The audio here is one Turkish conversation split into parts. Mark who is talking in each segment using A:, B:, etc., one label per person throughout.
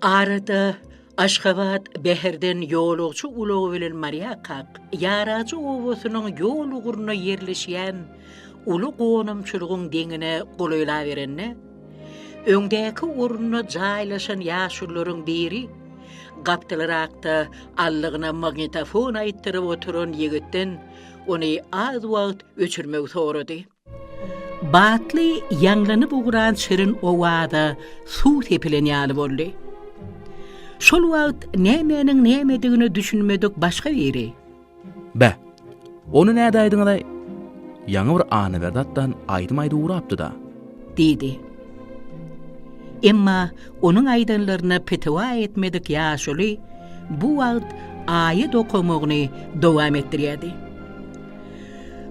A: Arada Aşgabat beherden ýolugçy ulag bilen Mariakak ýaraçy owasynyň ýol uguruna yerleşýän uly gonamçylygyň deňine golayla berenne öňdäki uruna jaýlaşan ýaşullaryň biri gapdylarakda allygyna magnetofon aýtdyryp oturan ýigitden ony az wagt öçürmek sorady. Batly ýanglanyp uguran şirin owada suw tepilenýäli boldy. Şol wagt nämenin nämedigini düşünmedik başga biri.
B: Bä, onu näde aýdyňyz? Ýaňy bir Annaberdi Atdan aýdym-aýdy urapdy da.
A: Dedi. Emma onun aýdanlaryna petwa etmedik ýaşuly bu wagt aýy dokumagyny dowam etdirýärdi.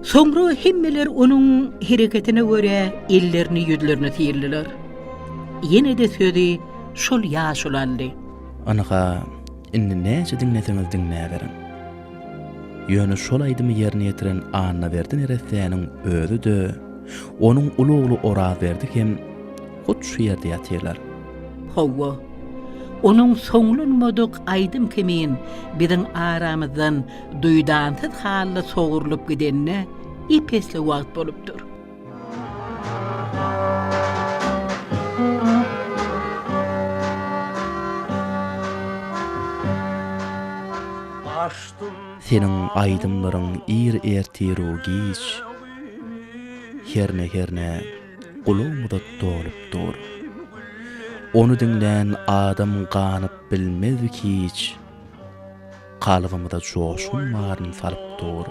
A: Soňra hemmeler onun hereketine göre ellerini ýüzlerini tiyirdiler. Ýene de sözi şol ýaşulandy.
B: Anaga inni näçe dinleseňiz dinläberin. Ýöne şol aýdymy ýerine ýetiren Annaberdi neresdäniň özü de onuň ulugly oraz berdi hem hut şu ýerde ýatyrlar.
A: Hawa onuň soňlanmadyk aýdym kemin biziň aramyzdan duýdansyz halda sogurlyp gidenne ipesli wagt bolupdyr.
B: Senin aýdymlaryň ertiri giç, herne gulumda dolup. Onu dinlän adam ganyp bilmez hiç, kalbymda joşun maryn salyp dur.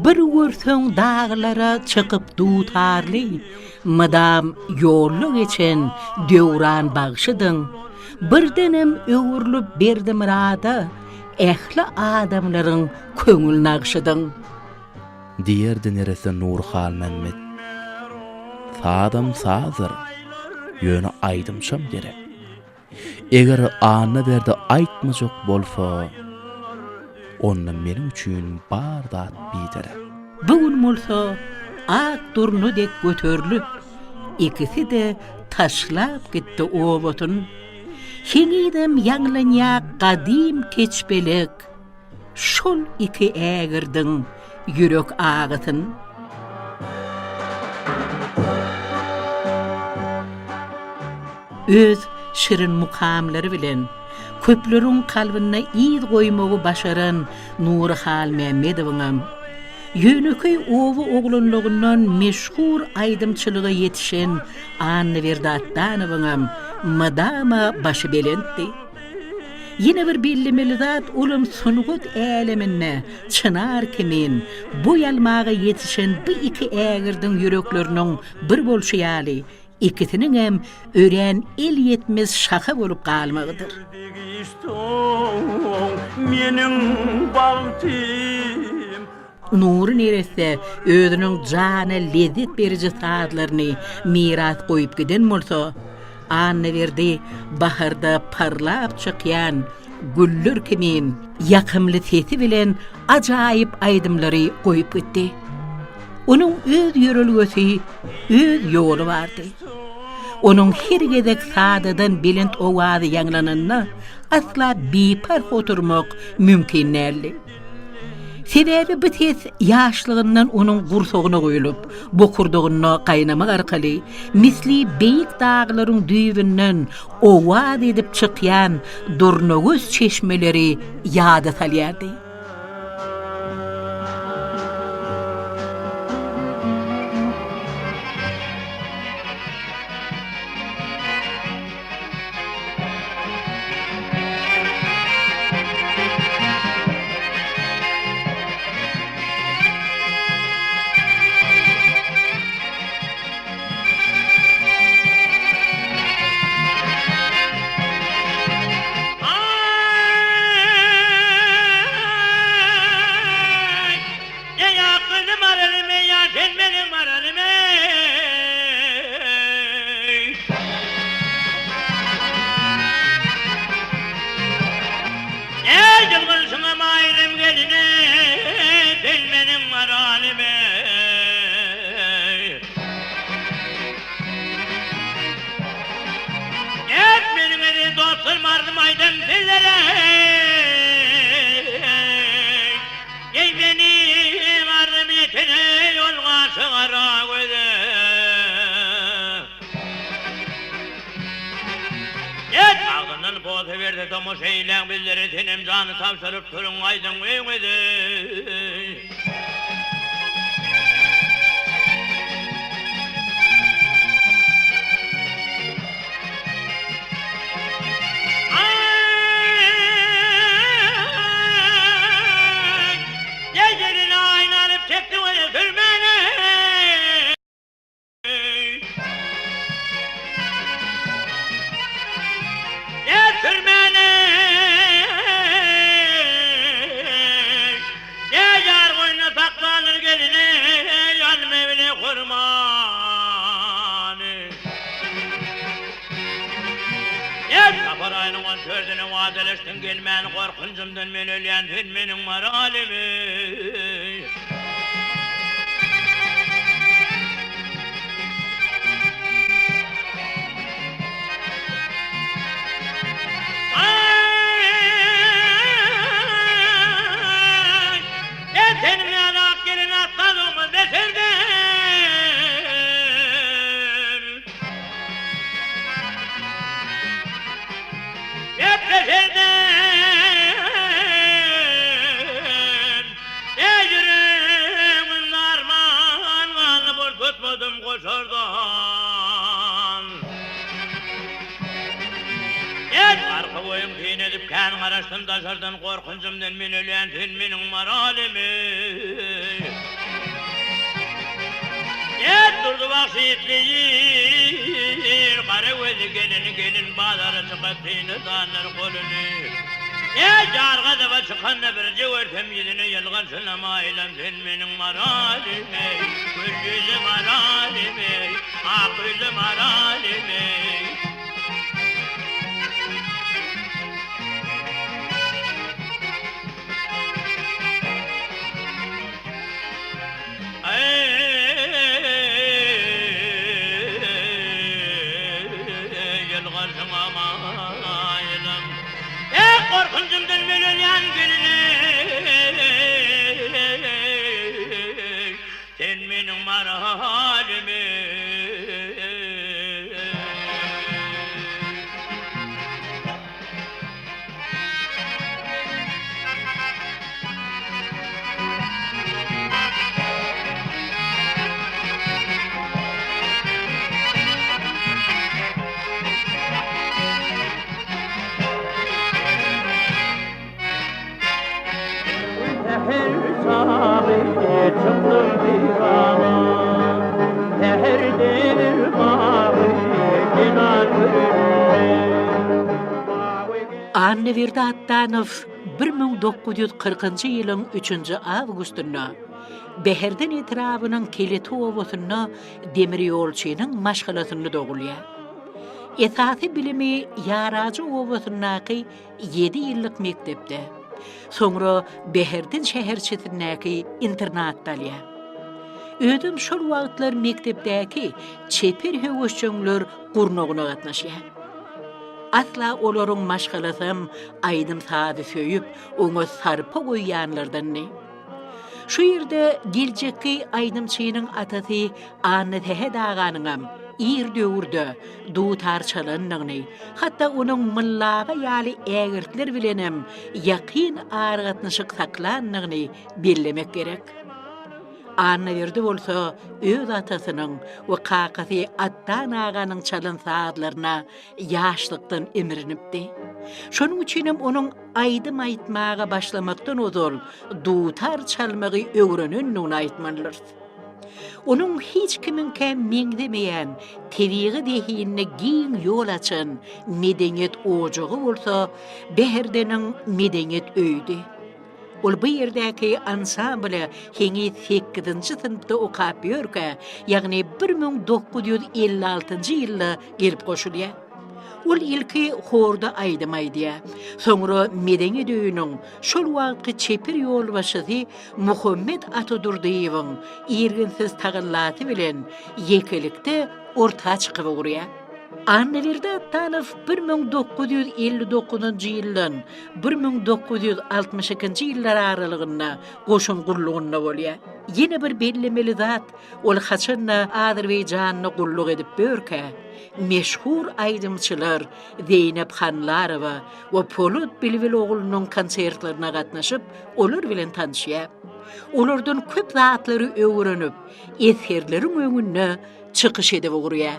A: Bir görseň dağlara çykyp dutarly, madam ýollu geçen döwran bagşydyň, birdenem öwürlüp berdim rada, ähli adamlaryň köňülini agşydyň.
B: Diýerdi neresi Nury Halmämmedow. Sadam sazyr, ýöne aýdymşam gerek. Eger Annaberdi aýtmajak bolsa, onda meniň üçin bar zat bider.
A: Bugün bolsa ak durnudek götörlüp, ikisi de taşlap gitti obotun. Hiňidem ýanglanýak gadim keçbelik, şol iki ägirdiň ýürek ağıtyn. Öz şirin mukamlary bilen köpleriň kalbyna ýyl goýmagy başaran Nury Halmämmedowyňam ýöneköy owy oglanlygyndan meşhur aýdymçylyga ýetişen Annaberdi Atdanowyňam madama başı belentdi. Yine bir billimeli zat ulum sunugut älemine çınar kimin bu ýalmaga ýetişen bu iki ägirdiň ýürekleriniň bir bolşýaly, ikisiniň hem ören el yetmez şaha bolup galmagydyr. Nury nerese özüniň jana lezzet beriji saatlaryny miras goýup giden bolsa, Annaberdi baharda parlap çykýan güller kimin ýakymly sesi bilen ajaýyp aýdymlary goýup gitdi. Onuň öz ýörelgesi, öz ýoly bardy. Onuň her gezek sadadan belent owazy ýanglananyna asla bepark oturmak mümkin näli. Sebebi bu ses ýaşlygyndan onuň gursogyna goýulyp, bokurdygyna gaýnamak arkaly, misli beýik daglaryň düýbünden owaz edip çykýan durnogöz çeşmeleri ýada salýardy.
C: Şeylen billeri tenim canı tavşarıp turun aydın öğmedi. Gecenin aynanıp çekti öyle sürmeni. Sürmeni. Parayının on sözünü vadeleştin gelmen korkuncumdan men ölyen filminin maralimi. Senin yanak gelin atladığımı bitirdin. Tutmadım koşardan. Arka boyun piyin edip kan araştım taşardan korkuncumdan men ölen filminin maralimi. Durdu bak şehitliğir, kara gözü gelin bağları çıkarttığını tanır kolunu. Carga da çıkanla bir cevörtem yüzüne yılgan sınama eylem filminin maralimi. Gözlü maralimi, akıllı maralimi. korkuncumdan melelyan gelini sen mening marhalimi
A: Annaberdi Atdanow 1940-njy ýylyň 3-nji awgustunda Beherden etrabynyň keleti owasyna demir ýolçynyň maşgalasyny dogulýar. Esasy bilimi Ýaraçy owasyndaky 7 ýyllyk mektepde. Soňra Beherden şäherçesindäki internatda alýar. Ödüm şol wagtlar mektepdäki çeper höwüşçüňler gurnagyna gatnaşýar. Asla olaryň maşgalasam aýdym sady söýüp, oňa sarpa goýýanlardan ne. Şu ýerde geljekki aýdymçynyň atasy Annaberdi Atdanow ir döwürde dutar çalanlygyny, hatda onuň myllaga ýaly ägirtler bilenem ýakyn argatnaşyk saklanlygyny bellemek gerek. Annaberdi bolsa öz atasynyň we kakasy Atdanow'nyň çalan saatlaryna ýaşlykdan emirinipdi. Şonuň üçinem onuň aýdym aýtmaga başlamakdan ozal dutar çalmagy öwrenenligini aýtmalylar. Onuň hiç kiminke meňdemeýän tebiği dehinine giň ýol açan medeniýet ojagy bolsa Beherdeniň medeniýet öýdi. Ol bu ýerdäki ansambly heňi 8-nji synpda okap ýörke, ýagny 1956-njy ýylda gelip goşulýar. Ol ilki horda aýdymaýdy. Soňra medeniýet öýüniň şol wagtky çeper ýolbaşysy Muhammed Atadurdiýewiň irginsiz tagyllaty bilen ýekelikde orta çykyp gurýar. Annaberdi Atdanow 1959-njy ýyldan 1962-njy ýyllar aralygynda goşun gullugyna bolýar. Ýene bir bellemeli zat, ol haçanna Azerbaýjanyny gulluk edip börke, meşhur aýdymçylar Zeynep Hanlarowa we Polat Bilbil oglunyň konsertlerine gatnaşyp, olar bilen tanışýar. Olardan köp zatlary öwrenip, eserleriň öňüne çykyş edip gurýar.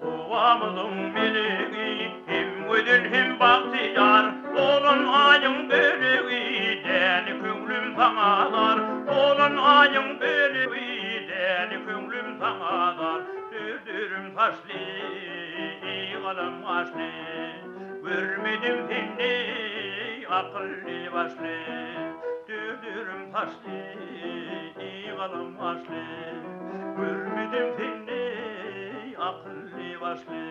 C: Ovamyzyň melegi hem gödel hem bahtiyar, olan aýyň beregi däli köňlüm saňalar, olan aýyň beregi däli köňlüm saňalar, dürdürüm taşly galam aşly, görmedim seni akıllı başlı, dürdürüm taşlı galam aşly, görmedim seni akıllı başlı.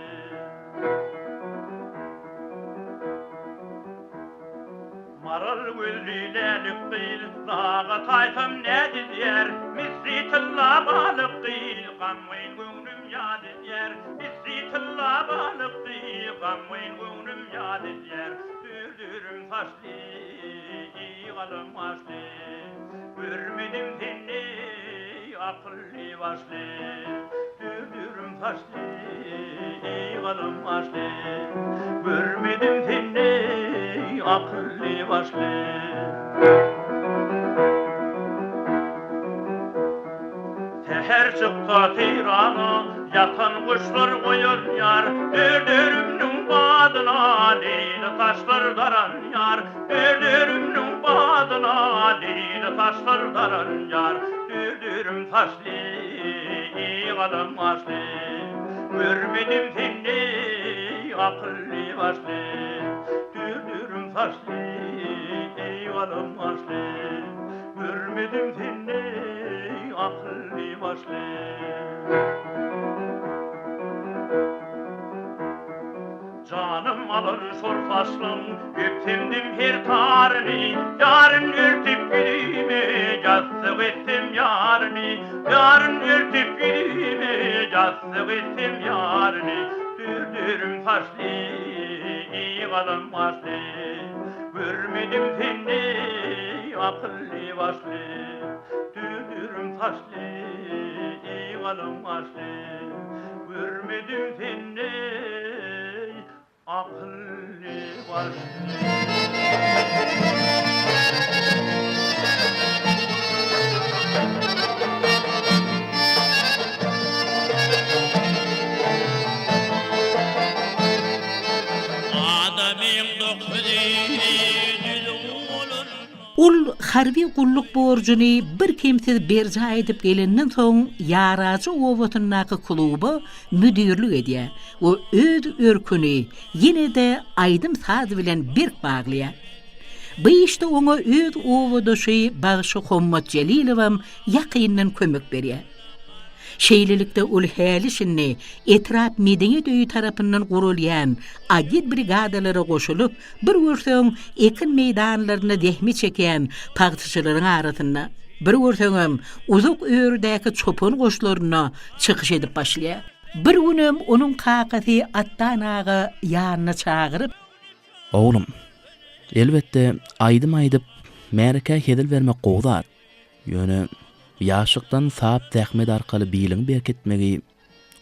C: Maral gözlülelik değil, dağa tayfam nedir yer, misri tılla balık değil, gammayın gönlüm yadır yer, misri tılla balık değil, gammayın gönlüm yadır yer, dürdürüm taşlı galam aşlı, görmedim seni akıllı başlı, dürdürüm taşlı galam aşlı, görmedim seni akıllı başlı. Seher çıkta teyrana, yatan kuşlar koyar yar, dürdürümnün badına leyli taşlar daran yar, dürdürümnün badına leyli taşlar daran yar, dürdürüm taşlı galam aşlı, görmedim seni akıllı başlı, dürdürüm taşlı galam aşlı, görmedim seni akıllı başlı. Canım alır sor faslım, öptümdüm her tarını, yarın ürtüp gidime Yazık ettim yarını Yarın örtüp gidime Yazık ettim yarını Dürdürüm taşlı Kalım başlı Görmedim seni Akıllı başlı Dürdürüm taşlı Kalım başlı Görmedim seni Akıllı başlı
A: Ul harbi gulluk borcunu bir kimsiz berja edip gelenden soň ýaraçy owatynyňky kluby müdürlük edýär. O öz örküni ýene-de aýdym saz bilen bir baglaýar. Bu işte oňa öz owadyşy Bagşy Hommat Jelilowam ýakyndan kömek berýär. Şeýlelikde ul hälisini etrap medeniýet öýü tarapyndan gurulýan agit brigadalary goşulyp bir görseň ekin meýdanlaryna dehmi çeken pagtyçylaryň arasynda bir görseňem uzak öýürdäki çopan goşlaryna çykyş edip başlaýar. Bir günem onuň kakasy Atdanawy ýanyna çagyryp
B: "Oglum, elbetde aýdym aýdyp mereke hedil bermek gowdat. Ýöne ýaşykdan sap tähmed arkaly biling berketmegi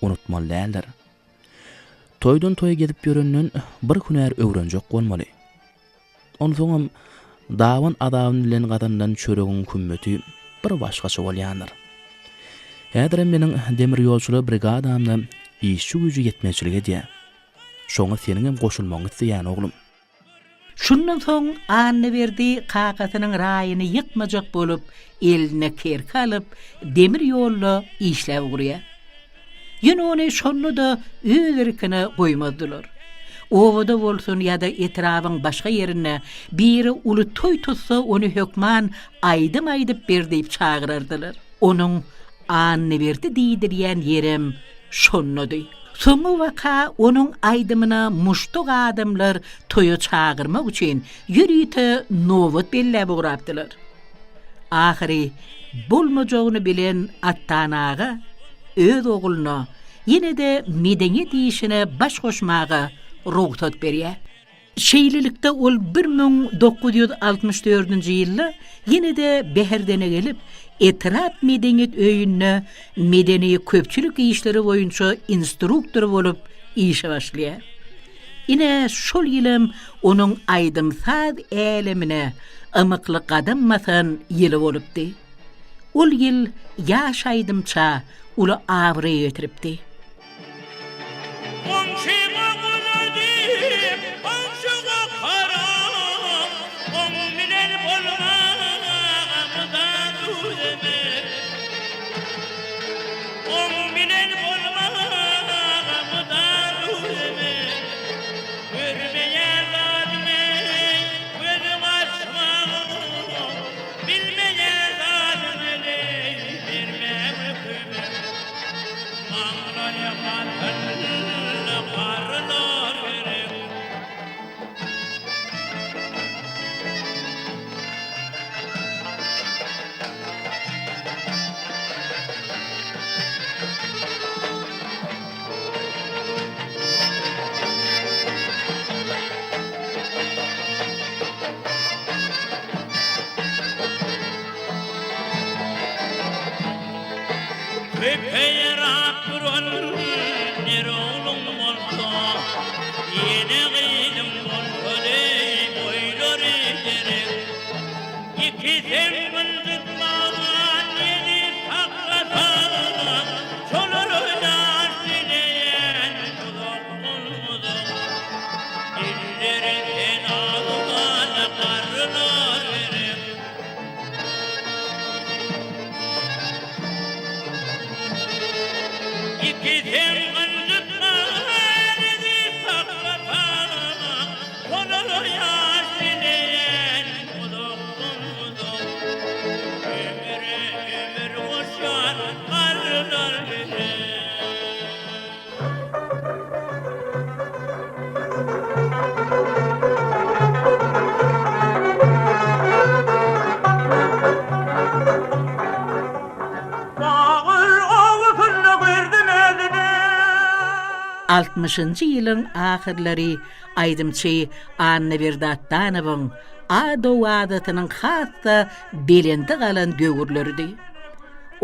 B: unutmaly däldir. Toýdan toýa gedip ýörenden bir günär öwrenjek bolmaly. Onsoňam dawan adawyny bilen gadandan çöregiň kümmeti bir başgaça bolýandyr. Häzir meniň demir ýolçuly brigadamda işçi güýji ýetmeçilik edýär. Şoňa seniň hem goşulmagyň isleýän oglum."
A: Şundan soň Annaberdi kakasynyň raýyny ýykmajak bolup, eline kerke alyp, demir ýolly işläp gurýar. Ýene ony şonda da öýlerkine goýmadylar. Owada bolsun ýa-da etrabyň başga ýerine biri uly toý tutsa ony hökman aýdym aýdyp ber diýip çagyrardylar. Onuň Annaberdi diýdirýän ýerim şonnody. Soňa waka onuň aýdymyna muştuk adamlar toýa çagyrmak üçin ýürüýte nowat belläp urapdylar. Ahyry bolmajagyny bilen Atdanaga öz ogluny ýene-de medeniýet işine baş goşmagy ruhsat berýär. Şeýlelikde ol 1964-nji ýylda ýene-de Beherdene gelip etrap medeniýet öýüne medeni köpçülik işleri boýunça instruktor bolup işe başlaýar. Ine şol ýylym onuň aýdym saz älemine ymykly gadammasan ýyly bolupdy. Ol ýyl ýaş aýdymça uly awry ýetiripdi. 60-njy ýylyň ahirleri aýdymçy Annaberdi Atdanowyň ado adatynyň hatda belinde galan döwürlerdi.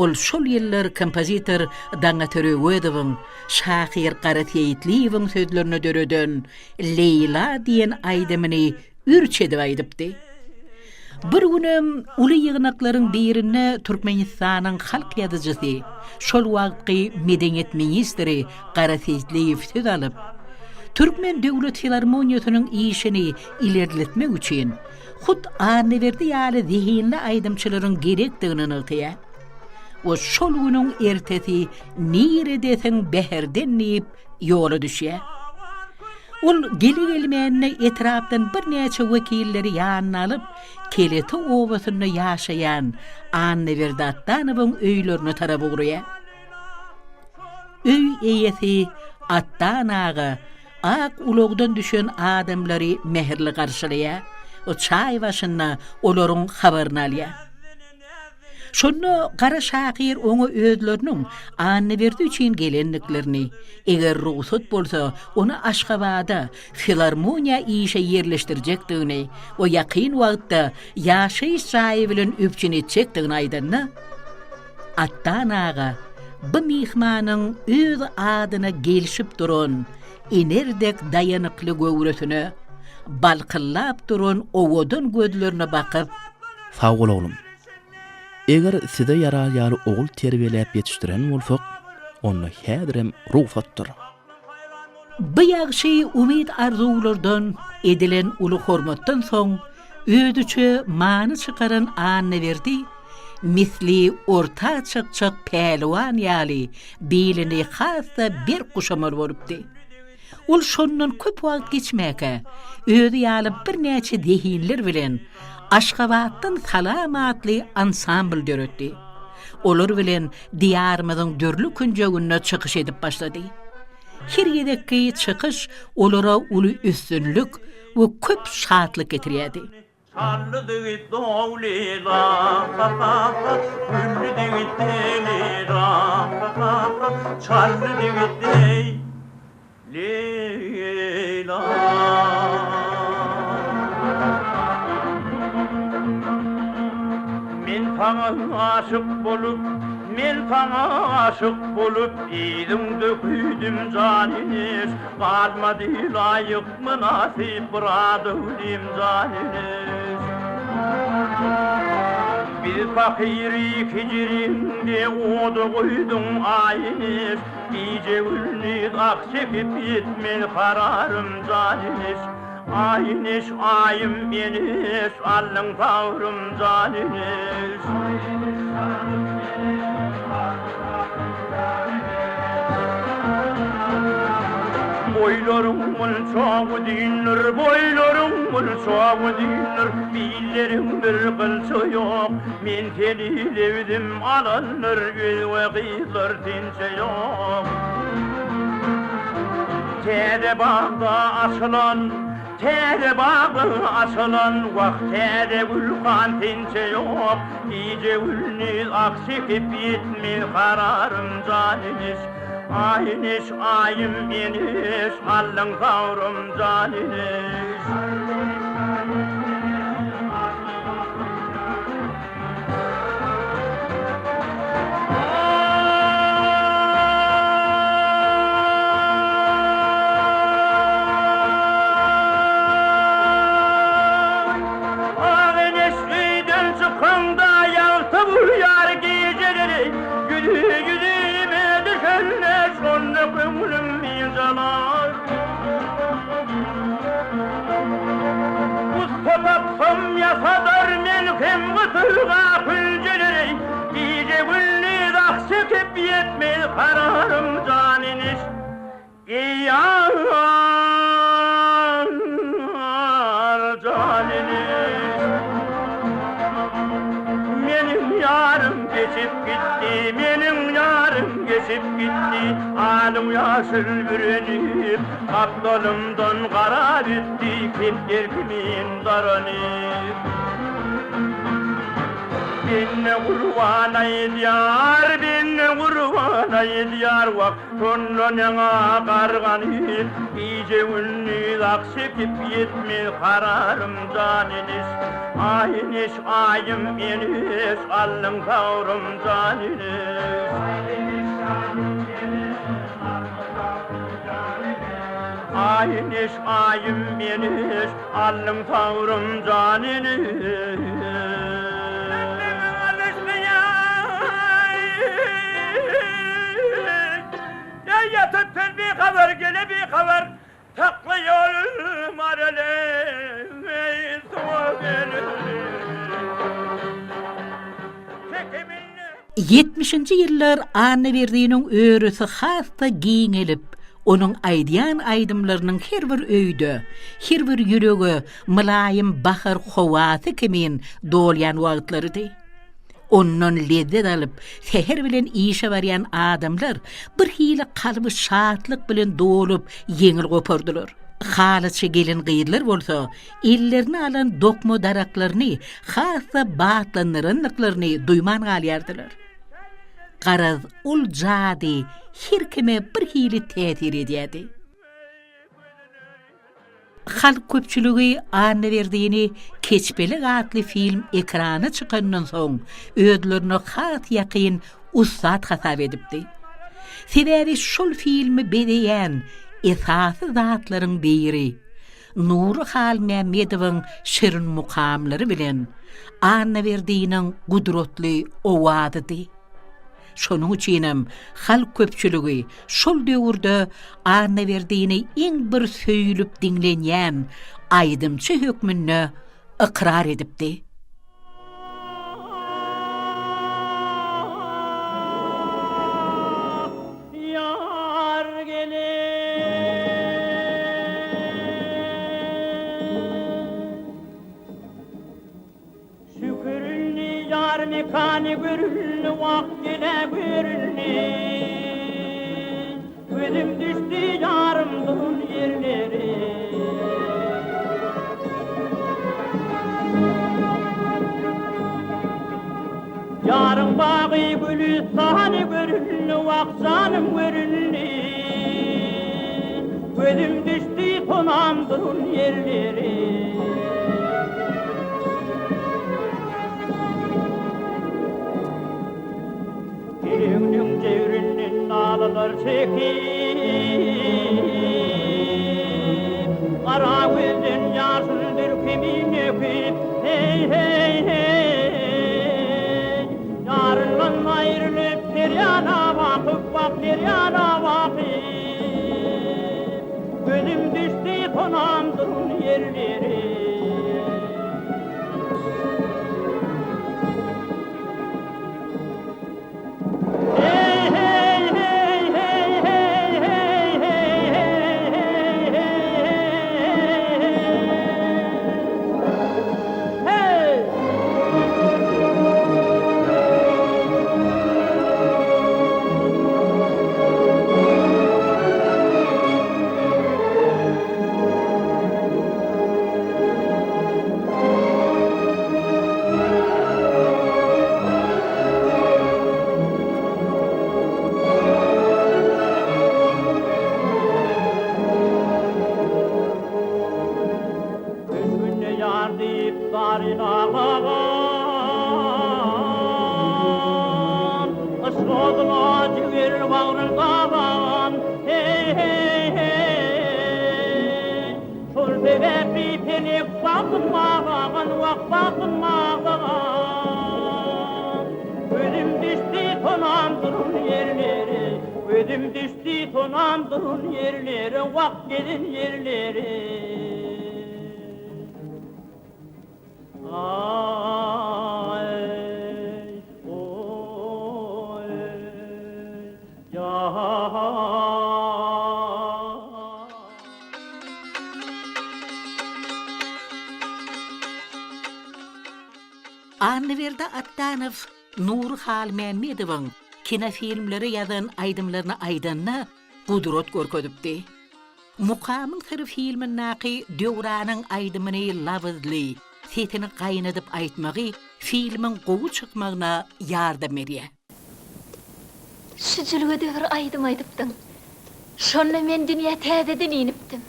A: Ol şol ýyllar kompozitor Daňatöröwedowyň şahyr Garat Ýeýitliýewiň sözlerine döreden Leyla diýen aýdymyny ürçedip aýdypdy. Bir günem uly ýygnaklaryň birine Türkmenistanyň halk ýazyjysy, şol wagtky medeniýet ministri Garat Ýeýitliýew söz alyp, Türkmen Döwlet Filharmoniýasynyň işini ilerletmek üçin hut Annaberdi ýaly zihinli aýdymçylaryň gerekdigini ýa. O şol günüň ertesi niredesiň beherden nip ýola düşýär. Ol gelmänine etrapdan bir näçe wekilleri ýanyna alyp, Keleti obasynda ýaşaýan Annaberdi Atdanowyň öýlerini tarap ugurýar. Öý eýesi Atdanaga ak ulogdan düşen adamlary mehirli garşylaýar. O çay başynda olaryň habaryny alýar. Şonu gara şahyr oňa özleriniň Annaberdi üçin gelenliklerini, eger ruhsat bolsa, onu Aşgabatda filharmoniýa işe yerleşdirjekdigini, o ýakyn wagtda ýaşaýyş jaýy bilen öpçün etjekdigini aýdanna, Atdanaga bu mihmanyň öz adyna gelişip duran, enerdek dayanykly göwresine, balkyllap duran owadan gözlerine bakyp,
B: "Sag bol oglum. Eger size yarar ýaly ogul terbiýelep ýetişdiren bolsak, onu häzirem ruhsatdyr."
A: Bu ýagşy umid arzuwlardan edilen uly hormatdan soň öýdüçe many çykaran Annaberdi misli orta çyk pehliwan ýaly bilini hassa bir kuşamar bolupdy. Ol şondan köp wagt geçmäke öýdi ýaly bir näçe dehinler bilen Aşgabatdan salamatly ansambl döretdi. Olar bilen diýarymyzyň dörlü künjegine çykyş edip başlady. Her ýerdeki çykyş olara uly üstünlük we köp şatlyk getirýärdi.
C: Men sana aşık bolup idim döküydüm caniniz, kalmadı layık münasip bıradım caniniz. Bir fakiri hicrinde odu koydum ayiniz, iyice ülniz ak çekip yetmen kararım caniniz. Ayniş ayım beniş, allın tavrım caniniz. Boylarımın çoğu dinler, boylarımın çoğu dinler, billerim bir kılçı yok. Men seni sevdim alanlar, göz ve kızlar tinçe yok. Tere bağda açılan, tere bağda açılan, vakt tere gülkan tinçe yok. İyice ülniz akşekip yetmin kararım caniniz. Ayniş ayım eniş, allın kavrum caniniz. Ağneş kıyden çıkında yaltı bu yar geceleri, güdü güdüme düşenler. Sonne kömülüm mizalar Ussatlar yasadar melkem gıtırga külceleri İyice gülliz akşekip yetmez kararım caniniz İyar caniniz Benim yarım geçip gitti, benim yarım geçip gitti. Alım yaşıl bürünüp, kaptalımdan kara bitti, kepler kimin daranıp. Binne kurvana ediyar, binne kurvana ediyar vak tonlonena kargani iyice ünlü akşekip yetmez kararım caniniz ayiniz ayım eniz allım kavrum caniniz ayiniz ayım eniz allım kavrum caniniz yatıp bir kavar gele bir kavar takla yolum arale ey soğuk
A: 70-nji ýyllar Annaberdiňiň örüsi hasta giňelip, onun aýdýan aýdymlarynyň her bir öýde, her bir ýürege mylaýym bahar howasy kimin dolýan wagtlarydy. Ondan lezzet alıp, seher bilen işe baryan adamlar bir hili kalby şatlyk bilen dolup yeňil gopardylar. Halyça gelin gyýdylar bolsa, ellerini alan dokmo daraklaryny, hassa batlanlarynlyklaryny duýman galýardylar. Garaz ul jadi her kime bir hili täsir edýärdi. Halk köpçülügi Annaberdiňi Keçbelik adly film ekrana çykandan soň ödlerini hat ýakyn Ussat hasap edipdi. Sebäbi şol filmi bedeýän esasy zatlaryň biri Nury Halmämmedowyň şirin mukamlary bilen Annaberdiňiň gudratly owadydy. Şonuň üçinem halk köpçülügi şol döwürde Annaberdiňi iň bir söýülip dinlenýän aýdymçy hökmüne ikrar edipdi.
C: Mekani görülni vaktine görülni Gözüm düştü yarımdın yerleri Yarım bağı gülü sahani görülni vaksanım görülni Gözüm düştü tonamdın yerleri Yüngün cevrinin ağlılar çekip Kara gözün yaşlıdır kimin öpüp Hey hey hey Yarından ayrılıp deryana bakıp bak deryana bakıp Gözüm düştü tonamdın yerleri Gözüm düştü tonamdın yerleri, vak gelin yerleri. Ay, oy, ya.
A: Annaberdi Atdanow Nury Halmämmedowyň kinofilmleri ýazan aýdymlaryny aýdanna gudrat görkezipdi. MUKAMyň her filmin naky döwranyň aýdymyny lawyzly, setini qaynadyp aýtmagy filmin gowy çykmagyna ýardam berýär.
D: Şu jülgede bir aýdym aýdypdyň. Şonda men dünýä täzeden inipdim.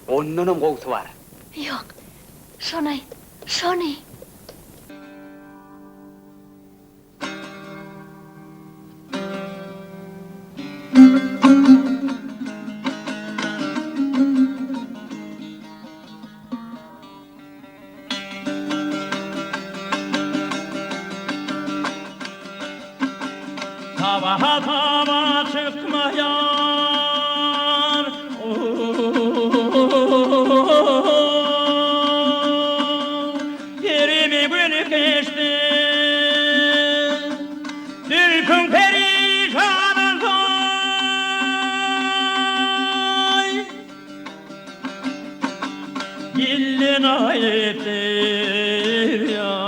E: Onunam gowsy bar.
D: Ýok. Şonay, şony.
C: Tava çıkmayan yerimi günü geçti Dülkün perişanın toy Yillin ayettir ya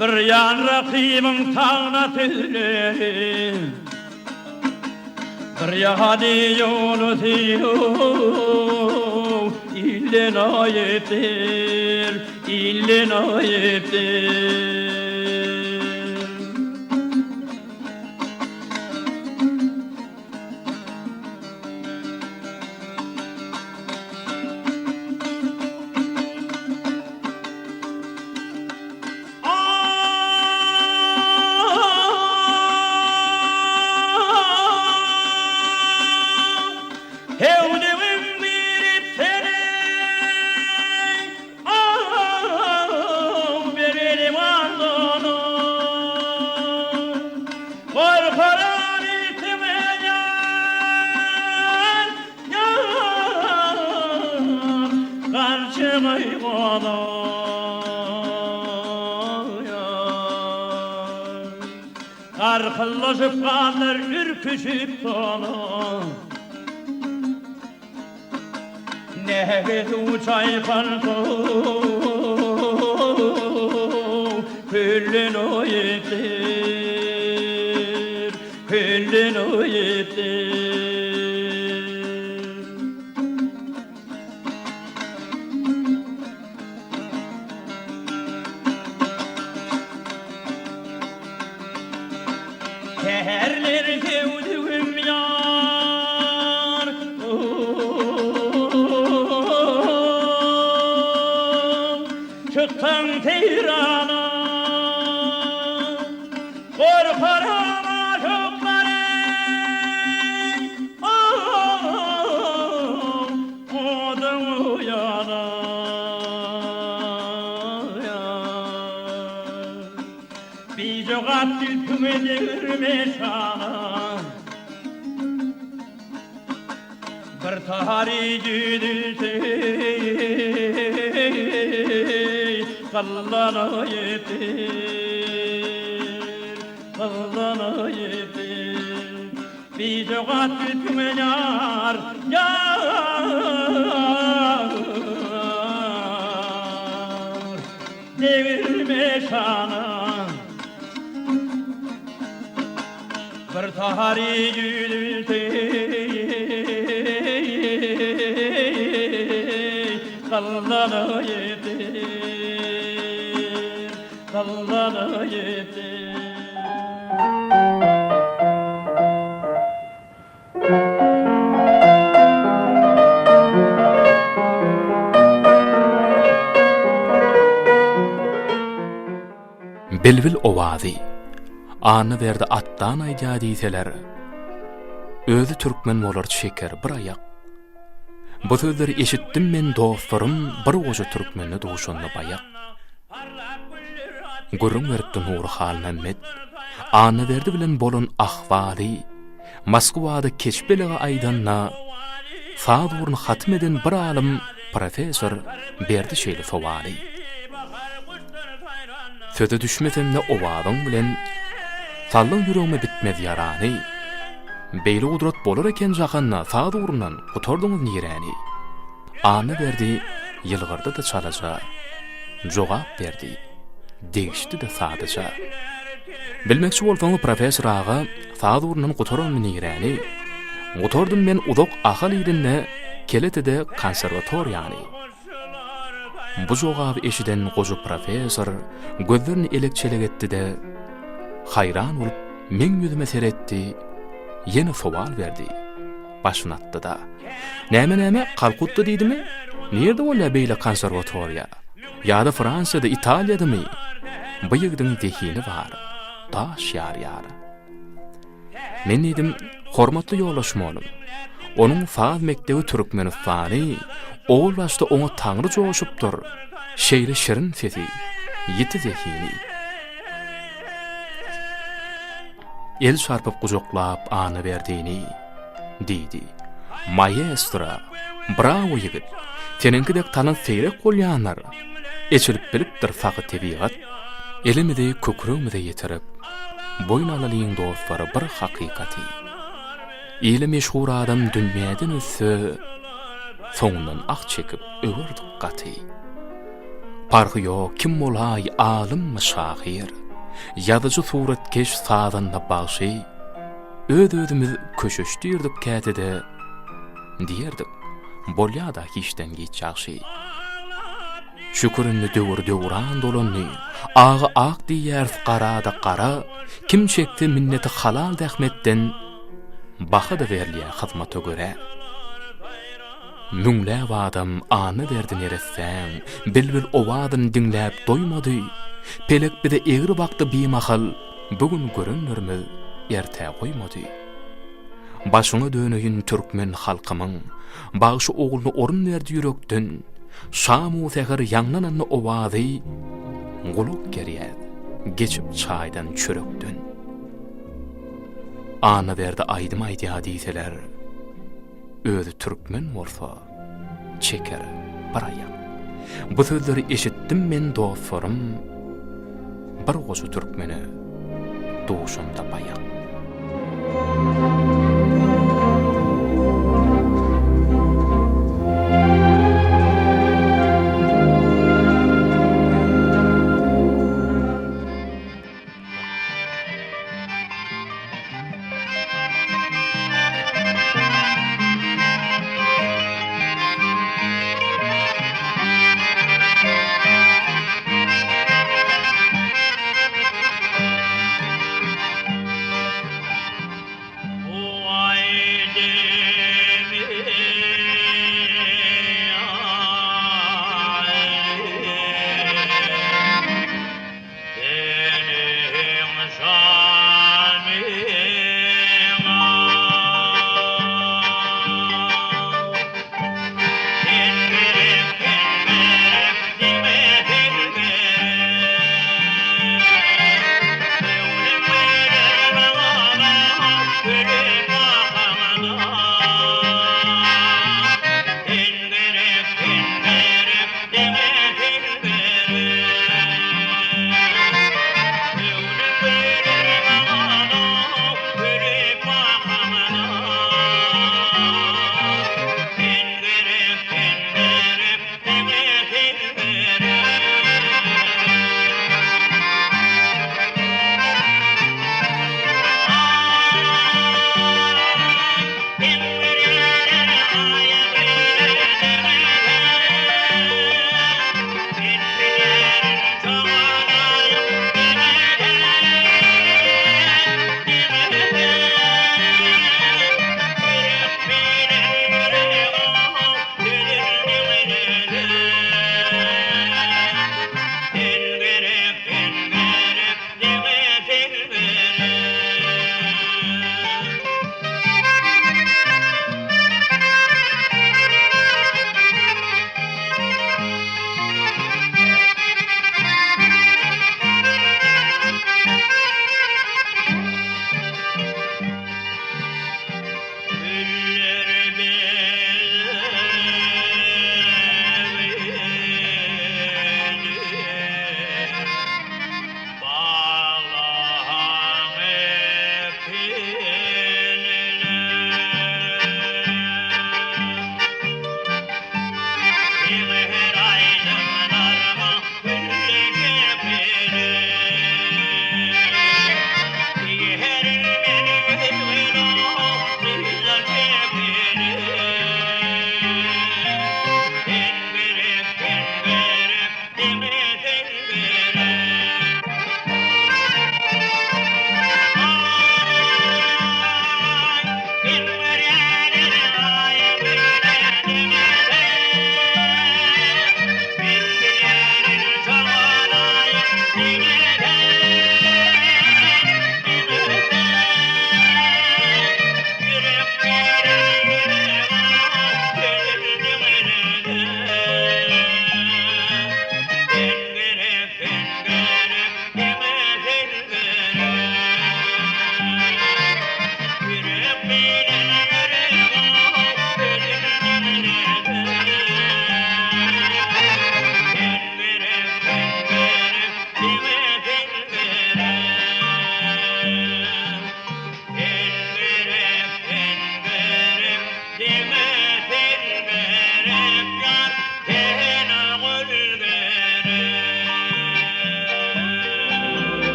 C: Bir yan rakibim tağına tüzlerim Bir yahadi yolu diyor İllin ayettir, illin ayettir Arkalaşıp kalır ürküşüp sana Nehret uçay kalkın Küllün o yetir Küllün o yetir Herler gevdüm yar Çıktın Tehran'a Korkarım aşıklarım Odun uyana Bir jogat tülkümü devirme sana Bir taharici dilse Kallana yetir Kallana yetir Bir jogat tülkümü yar Yar Devirme sana Bir tahari gülülse Kallana yetir Kallana yetir
B: Belbil owazy Annaberdi Atdanow ýadyseler özü türkmen bolar şeker bir ayak Bu sözleri eşitdim men dostlarım bir oja türkmenni duşanna bayak Gurrun veripdi Nury Halmämmedow Annaberdi bilen bolan ahwaly Moskwada keçbelige aýdanna Fadurun hatm eden bir alim professor berdi şeýle sowaly Söze düşmesemle owadyň bilen Sallyň ýüregime bitmez ýarany Beýle udrat bolar eken jakanna Fadurundan gutardyňyz niräni Annaberdi ýylgyrda da çalaja jogap berdi degişdi de sadaja Bilmekçi bolsaňyz professor ağa Fadurundan gutardyň niräni Gutardym men udok ahal ýerinde keletede konservatoriýany Bu jogaby eşiden goju professor gözlerini elekçeleg etdi de hayran olup men ýüzüme seretdi, ýene sowal berdi. Başyny atdy da. Näme Kalkutta diýdimi? Nerede bolla beýle konservatoriýa? Ýa-da Fransiýada, Italiýadamy? Bu ýigdiň zehini bar. Taş ýar. Men diýdim, hormatly ýollaşmalym. Onuň faz mektebi Türkmenistany, ol başda oňa taňry joşupdyr. Şeýle şirin sesi, ýeti zehini. El şarpyp gujoklap Annaberdiňi diýdi. Maestro, bravo ýigit. Seninkidek talan seýrek bolýanlar. Eçilip bilipdir faky tebigat. Elimide kökürümde ýetirip, boýnalalyň dostlary bir hakykaty. Ile meşhur adam dünýäden össe, soňundan ak çekip öwürdik gaty. Parky ýok, kim bolay, alymmy şahyr, ýazyjy suratkeş sazanda bagşy, öz-özümiz köşeşdirdik kätede, diýerdik, bolýada hiçden geçýäşi. Şükürünü döwür-döwran dolanny, agy ak diýer, garada gara, kim çekdi minneti halal dähmetden, baha da berliýär hyzmata göre. Müňläp adam Annaberdiň eressäň, bilbil owadyny diňläp doýmady. Pelek bide egri bakdy bimahl, bugün görünürmi, erte goýmady. Başyňa döneýin türkmen halkymyň, bagşy ogluny orun berdi ýürekden, şamu täher ýaňlanany owady, guluk gerýär, geçip çaýdan çörekden. Annaberdi aýdym aýdýa diýseler, özü türkmen bolsa, çeker, baraýar. Bu sözleri eşitdim men dostlarym, bir goşu türkmeni duşumda bayak.